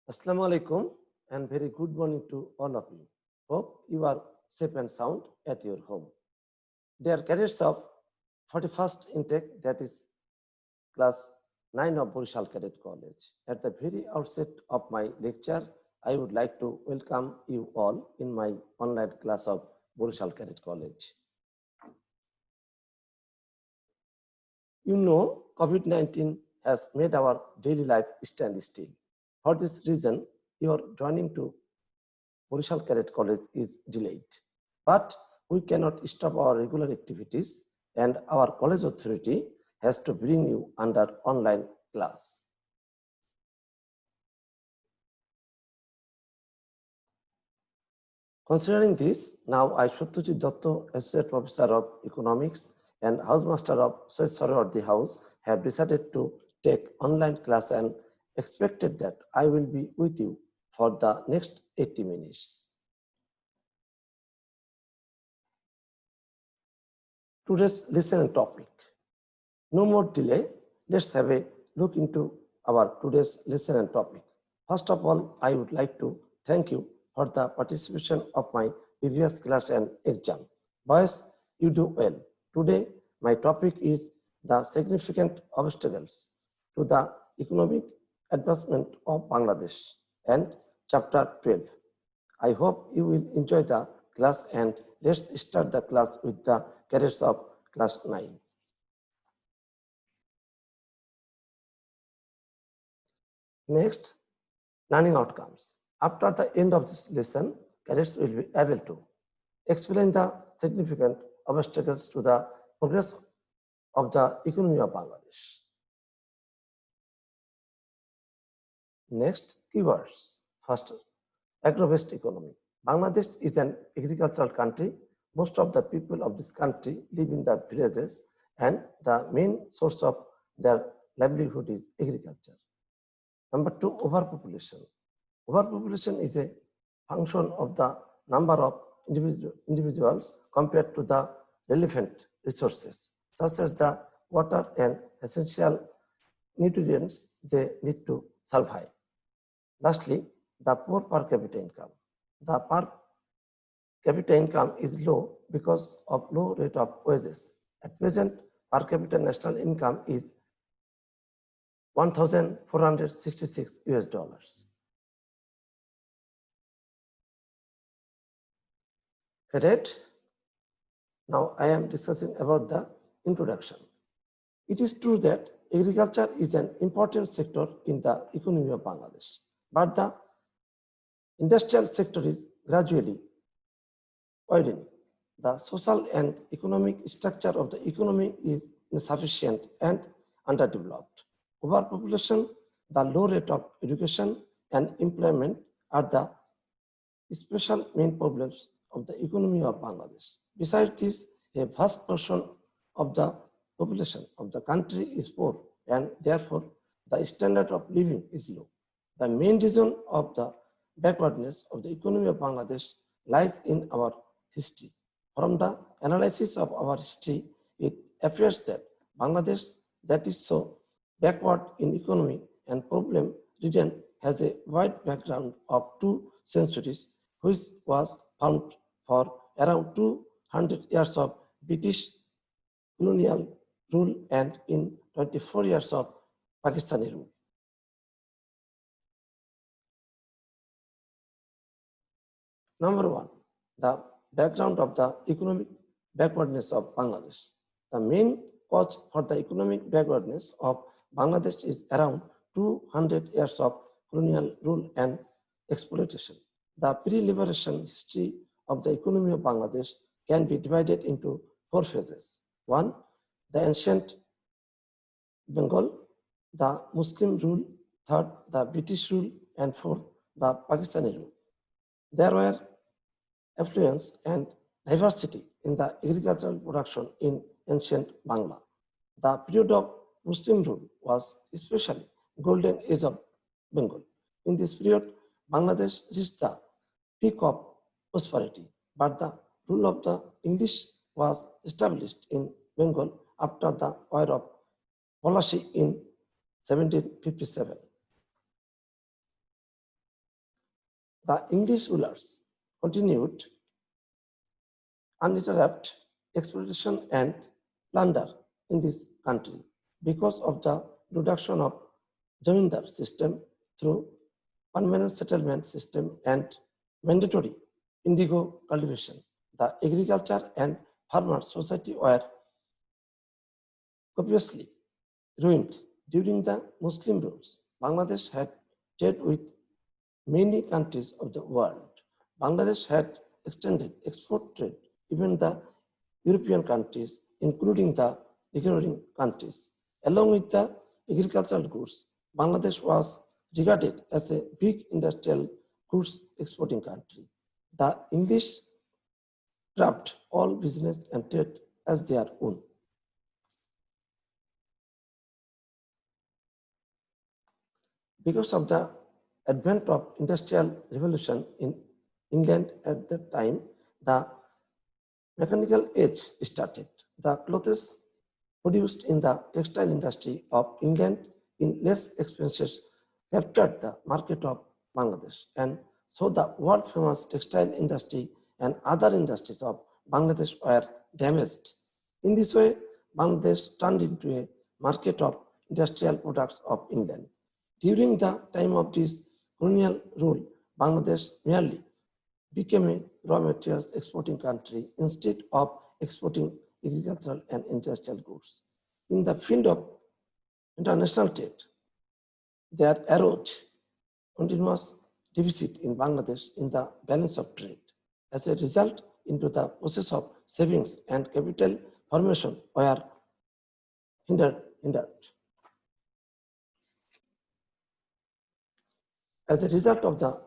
Assalamu alaikum and very good morning to all of you. Hope you are safe and sound at your home. Dear cadets of 41st intake, that is class 9 of Borishal Cadet College. At the very outset of my lecture, I would like to welcome you all in my online class of Borishal Cadet College. You know, COVID-19 has made our daily life stand still. For this reason, your joining to Borishal Cadet College is delayed. But we cannot stop our regular activities, and our college authority has to bring you under online class. Considering this, now I, Satyajit Datta, Associate Professor of Economics and Housemaster of Socio-Economic House, have decided to take online class and expected that I will be with you for the next 80 minutes. Today's lesson topic. No more delay, let's have a look into our today's lesson and topic. First of all, I would like to thank you for the participation of my previous class and exam. Boys, you do well. Today, my topic is the significant obstacles to the economic advancement of Bangladesh and chapter 12. I hope you will enjoy the class, and let's start the class with the cadets of class 9. Next, learning outcomes. After the end of this lesson, cadets will be able to explain the significant obstacles to the progress of the economy of Bangladesh. Next, keywords. First, agro-based economy. Bangladesh is an agricultural country. Most of the people of this country live in the villages, and the main source of their livelihood is agriculture. Number 2, overpopulation. Overpopulation is a function of the number of individuals compared to the relevant resources, such as the water and essential nutrients they need to survive. Lastly, the poor per capita income. The per capita income is low because of low rate of wages. At present, per capita national income is $1,466. Correct? Now I am discussing about the introduction. It is true that agriculture is an important sector in the economy of Bangladesh, but the industrial sector is gradually widening. The social and economic structure of the economy is insufficient and underdeveloped. Overpopulation, the low rate of education and employment are the special main problems of the economy of Bangladesh. Besides this, a vast portion of the population of the country is poor, and therefore the standard of living is low. The main reason of the backwardness of the economy of Bangladesh lies in our history. From the analysis of our history, it appears that Bangladesh, that is so backward in economy and problem-ridden, has a wide background of 2 centuries, which was found for around 200 years of British colonial rule and in 24 years of Pakistani rule. Number 1, the background of the economic backwardness of Bangladesh. The main cause for the economic backwardness of Bangladesh is around 200 years of colonial rule and exploitation. The pre-liberation history of the economy of Bangladesh can be divided into 4 phases. 1, the ancient Bengal, the Muslim rule. 3rd, the British rule. And 4th, the Pakistani rule. There were affluence and diversity in the agricultural production in ancient Bangla. The period of Muslim rule was especially golden age of Bengal. In this period, Bangladesh reached the peak of prosperity, but the rule of the English was established in Bengal after the War of Policy in 1757. The English rulers continued uninterrupted exploitation and plunder in this country because of the introduction of Jamindar system through permanent settlement system and mandatory indigo cultivation. The agriculture and farmer society were copiously ruined during the Muslim rules. Bangladesh had trade with many countries of the world. Bangladesh had extended export trade, even the European countries, including the neighboring countries. Along with the agricultural goods, Bangladesh was regarded as a big industrial goods exporting country. The English grabbed all business and trade as their own. Because of the advent of industrial revolution in England at that time, the mechanical age started. The clothes produced in the textile industry of England in less expenses captured the market of Bangladesh, and so the world famous textile industry and other industries of Bangladesh were damaged. In this way, Bangladesh turned into a market of industrial products of England. During the time of this colonial rule, Bangladesh merely became a raw materials exporting country instead of exporting agricultural and industrial goods. In the field of international trade, there arose continuous deficit in Bangladesh in the balance of trade. As a result, into the process of savings and capital formation were hindered. As a result of the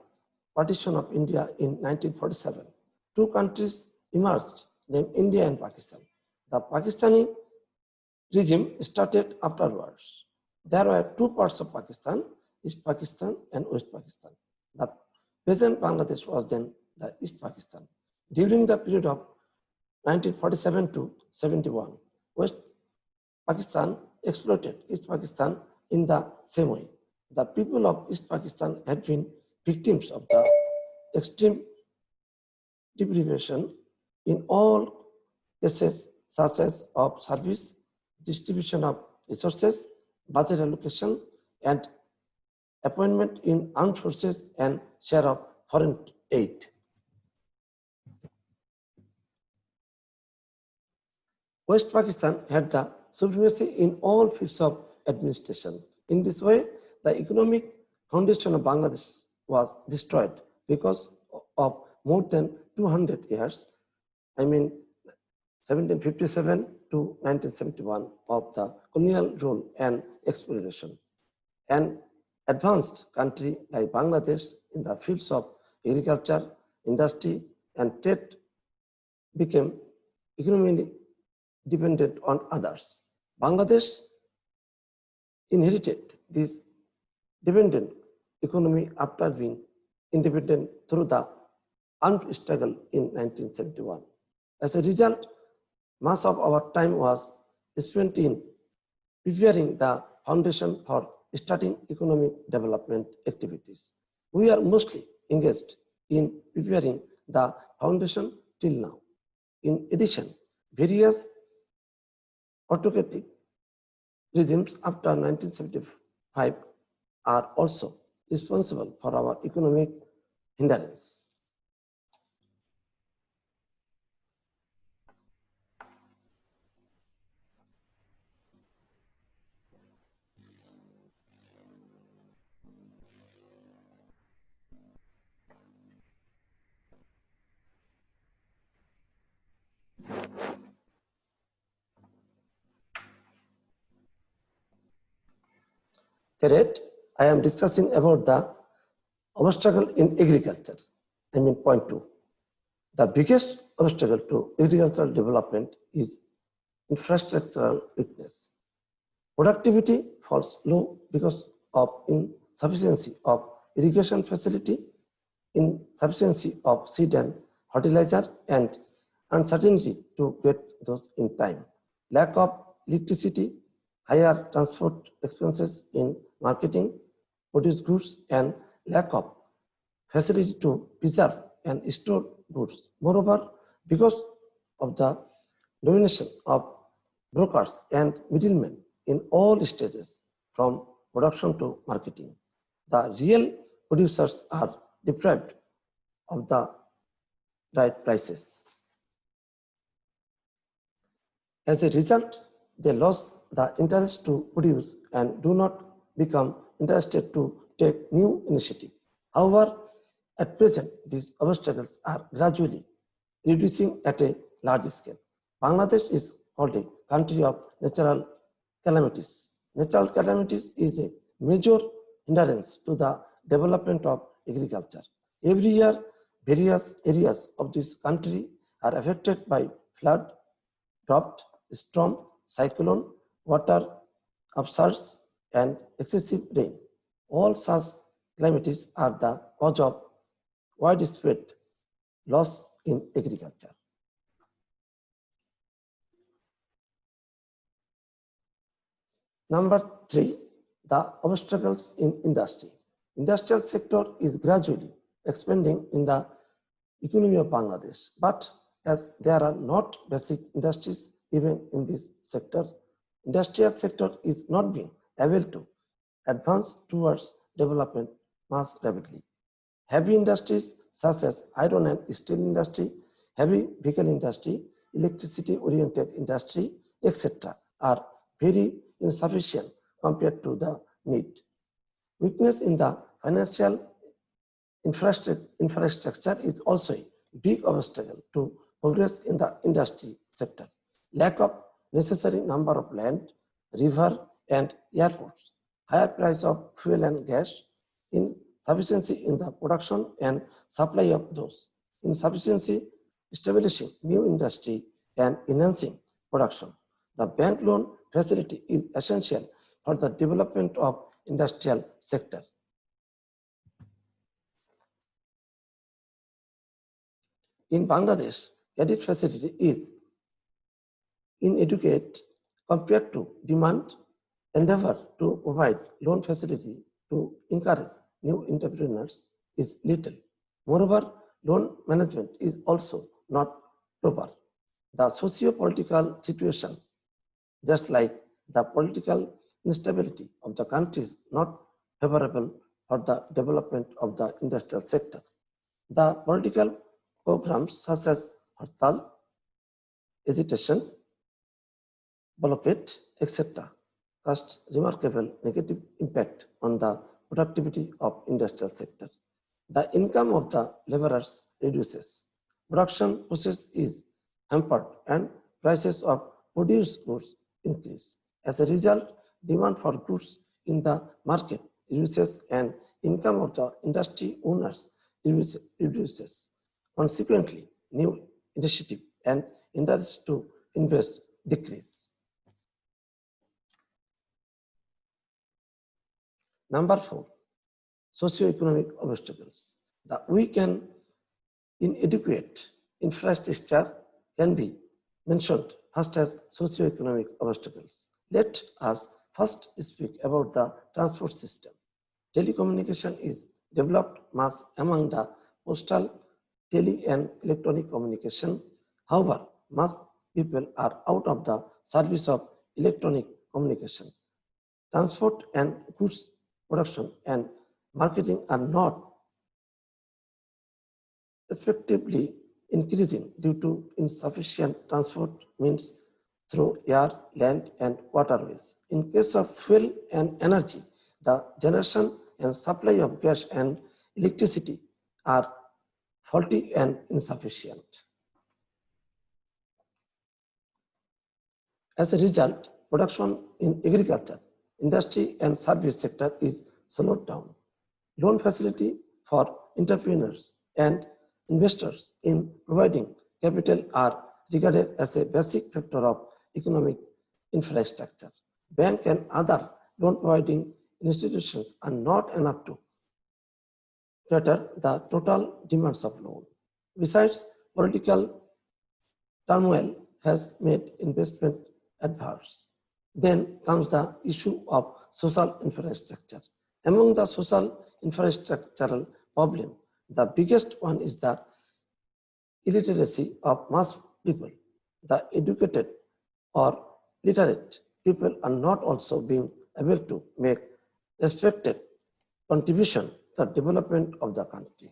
partition of India in 1947, two countries emerged named India and Pakistan. The Pakistani regime started afterwards. There were two parts of Pakistan, East Pakistan and West Pakistan. The present Bangladesh was then the East Pakistan. During the period of 1947 to 71, West Pakistan exploited East Pakistan in the same way. The people of East Pakistan had been victims of the extreme deprivation in all cases, such as of service, distribution of resources, budget allocation, and appointment in armed forces and share of foreign aid. West Pakistan had the supremacy in all fields of administration. In this way, the economic foundation of Bangladesh was destroyed because of more than 200 years, 1757 to 1971 of the colonial rule and exploitation. An advanced country like Bangladesh in the fields of agriculture, industry, and trade became economically dependent on others. Bangladesh inherited this dependent economy after being independent through the armed struggle in 1971. As a result, much of our time was spent in preparing the foundation for starting economic development activities. We are mostly engaged in preparing the foundation till now. In addition, various autocratic regimes after 1975 are also responsible for our economic hindrance. Correct. I am discussing about the obstacle in agriculture. Point 2. The biggest obstacle to agricultural development is infrastructural weakness. Productivity falls low because of insufficiency of irrigation facility, insufficiency of seed and fertilizer, and uncertainty to get those in time. Lack of electricity, higher transport expenses in marketing produced goods, and lack of facility to preserve and store goods. Moreover, because of the domination of brokers and middlemen in all stages from production to marketing, the real producers are deprived of the right prices. As a result, they lose the interest to produce and do not become interested to take new initiative. However, at present, these obstacles are gradually reducing at a large scale. Bangladesh is called a country of natural calamities. Natural calamities is a major hindrance to the development of agriculture. Every year, various areas of this country are affected by flood, drought, storm, cyclone, water upsurge, and excessive rain. All such calamities are the cause of widespread loss in agriculture. Number 3, the obstacles in industry. Industrial sector is gradually expanding in the economy of Bangladesh, but as there are not basic industries even in this sector, industrial sector is not being able to advance towards development much rapidly. Heavy industries such as iron and steel industry, heavy vehicle industry, electricity-oriented industry, etc. are very insufficient compared to the need. Weakness in the financial infrastructure is also a big obstacle to progress in the industry sector. Lack of necessary number of land, river, and airports, higher price of fuel and gas, insufficiency in the production and supply of those, insufficiency establishing new industry and enhancing production. The bank loan facility is essential for the development of industrial sector. In Bangladesh, credit facility is inadequate compared to demand. Endeavor to provide loan facility to encourage new entrepreneurs is little. Moreover, loan management is also not proper. The socio-political situation, just like the political instability of the country, is not favorable for the development of the industrial sector. The political programs such as hartal, agitation, blockade, etc. cast remarkable negative impact on the productivity of industrial sector. The income of the laborers reduces. Production process is hampered and prices of produced goods increase. As a result, demand for goods in the market reduces and income of the industry owners reduces. Consequently, new initiative and interest to invest decrease. Number 4, socio-economic obstacles. The weak and inadequate infrastructure can be mentioned first as socio-economic obstacles. Let us first speak about the transport system. Telecommunication is developed much among the postal, tele and electronic communication. However, most people are out of the service of electronic communication. Transport and goods production and marketing are not effectively increasing due to insufficient transport means through air, land, and waterways. In case of fuel and energy, the generation and supply of gas and electricity are faulty and insufficient. As a result, production in agriculture, industry, and service sector is slowed down. Loan facility for entrepreneurs and investors in providing capital are regarded as a basic factor of economic infrastructure. Bank and other loan providing institutions are not enough to cater the total demands of loan. Besides, political turmoil has made investment adverse. Then comes the issue of social infrastructure. Among the social infrastructural problem, The biggest one is the illiteracy of mass people. The educated or literate people are not also being able to make expected contribution to the development of the country.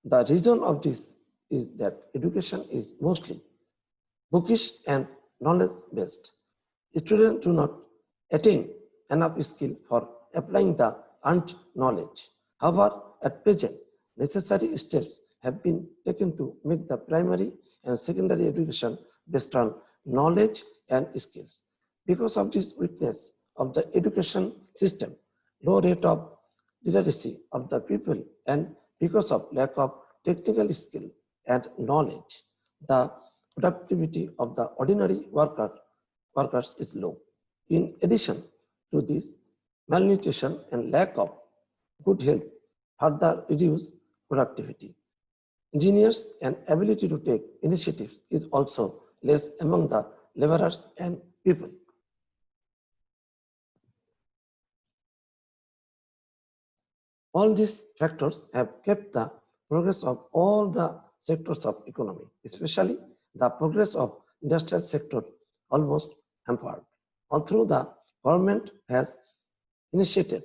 The reason of this is that education is mostly bookish and knowledge-based. Students do not attain enough skill for applying the earned knowledge. However, at present, necessary steps have been taken to make the primary and secondary education based on knowledge and skills. Because of this weakness of the education system, low rate of literacy of the people, and because of lack of technical skill and knowledge, the productivity of the ordinary workers is low. In addition to this, malnutrition and lack of good health further reduce productivity. Engineers and ability to take initiatives is also less among the laborers and people. All these factors have kept the progress of all the sectors of economy, especially the progress of industrial sector, almost hampered. Although the government has initiated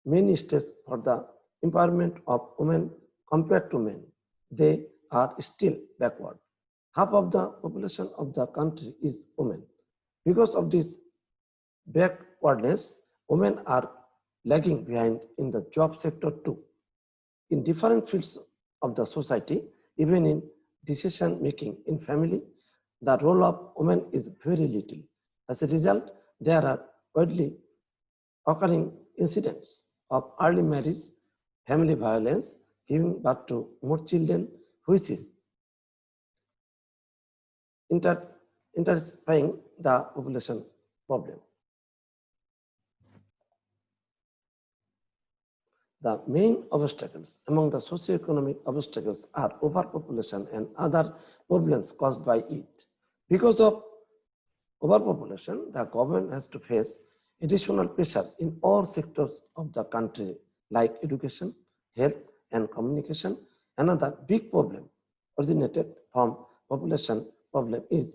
many steps for the empowerment of women compared to men, they are still backward. Half of the population of the country is women. Because of this backwardness, women are lagging behind in the job sector too. In different fields of the society, even in decision making in family, the role of women is very little. As a result, there are widely occurring incidents of early marriage, family violence, giving birth to more children, which is intensifying the population problem. The main obstacles among the socio-economic obstacles are overpopulation and other problems caused by it. Because of overpopulation, the government has to face additional pressure in all sectors of the country like education, health, and communication. Another big problem originated from population problem is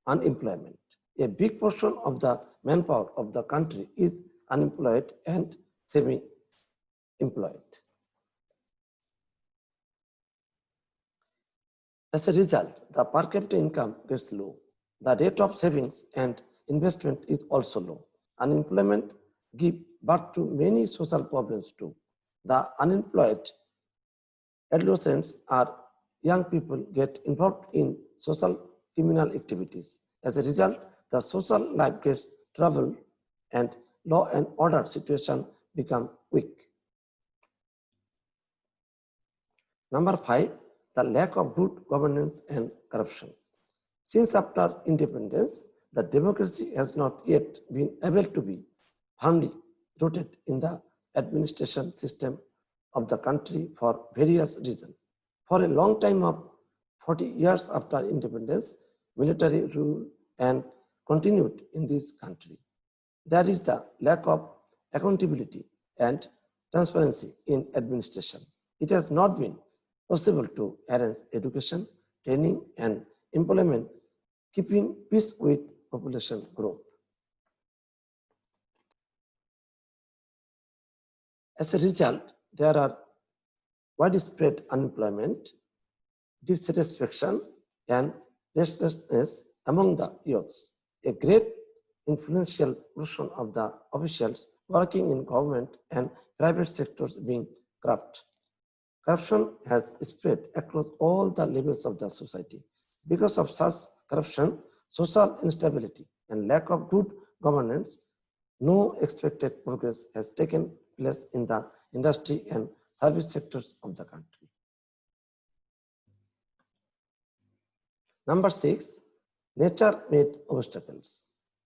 unemployment. A big portion of the manpower of the country is unemployed and semi-employed. As a result, the per capita income gets low. The rate of savings and investment is also low. Unemployment gives birth to many social problems too. The unemployed adolescents or young people get involved in social criminal activities. As a result, the social life gets troubled and law and order situation become weak. Number 5, the lack of good governance and corruption. Since after independence, the democracy has not yet been able to be firmly rooted in the administration system of the country for various reasons. For a long time of 40 years after independence, military rule and continued in this country. There is the lack of accountability and transparency in administration. It has not been possible to arrange education, training, and employment, keeping pace with population growth. As a result, there are widespread unemployment, dissatisfaction, and restlessness among the youths. A great influential portion of the officials working in government and private sectors being corrupt. Corruption has spread across all the levels of the society. Because of such corruption, social instability, and lack of good governance, no expected progress has taken place in the industry and service sectors of the country. Number 6, nature-made obstacles.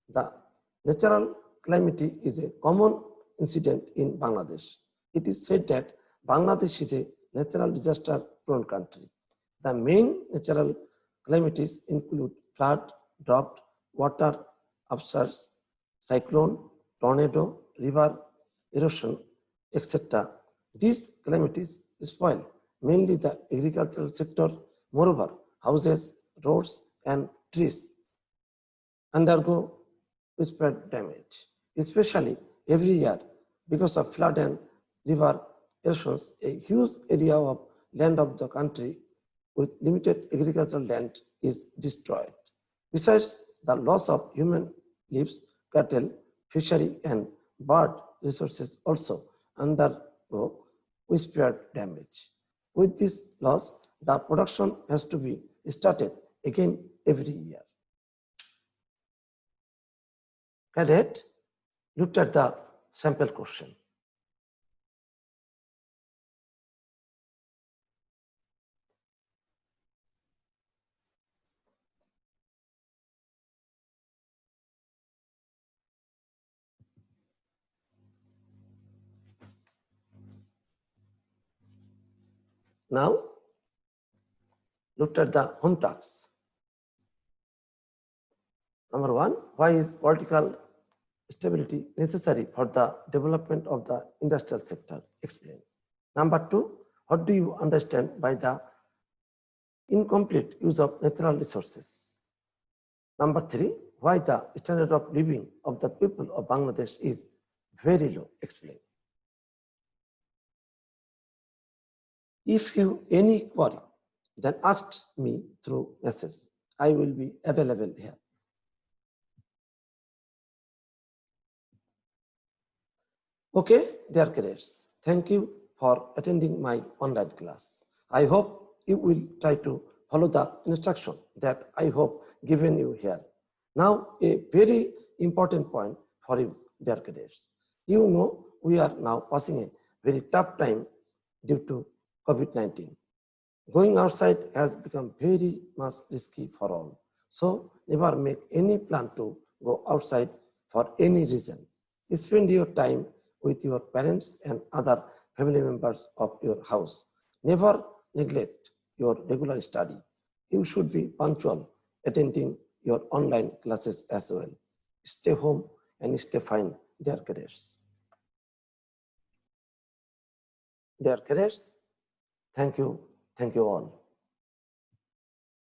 The natural calamity is a common incident in Bangladesh. It is said that Bangladesh is a natural disaster-prone country. The main natural calamities include flood, drought, water upsurge, cyclone, tornado, river erosion, etc. These calamities spoil mainly the agricultural sector. Moreover, houses, roads, and trees undergo widespread damage, especially every year because of flood and river erosions. A huge area of land of the country with limited agricultural land is destroyed. Besides the loss of human lives, cattle, fishery, and bird resources also undergo widespread damage. With this loss, the production has to be started again every year. Cadet looked at the sample question. Now, looked at the home tasks. Number one, why is political stability necessary for the development of the industrial sector? Explain. Number two, what do you understand by the incomplete use of natural resources? Number three, why the standard of living of the people of Bangladesh is very low? Explain. If you any query, then ask me through message. I will be available here. Okay, dear cadets, thank you for attending my online class. I hope you will try to follow the instruction that I hope given you here. Now, a very important point for you, dear cadets. You know we are now passing a very tough time due to COVID-19. Going outside has become very much risky for all. So never make any plan to go outside for any reason. Spend your time with your parents and other family members of your house. Never neglect your regular study. You should be punctual, attending your online classes as well. Stay home and stay fine, dear cadets. Dear cadets, thank you all.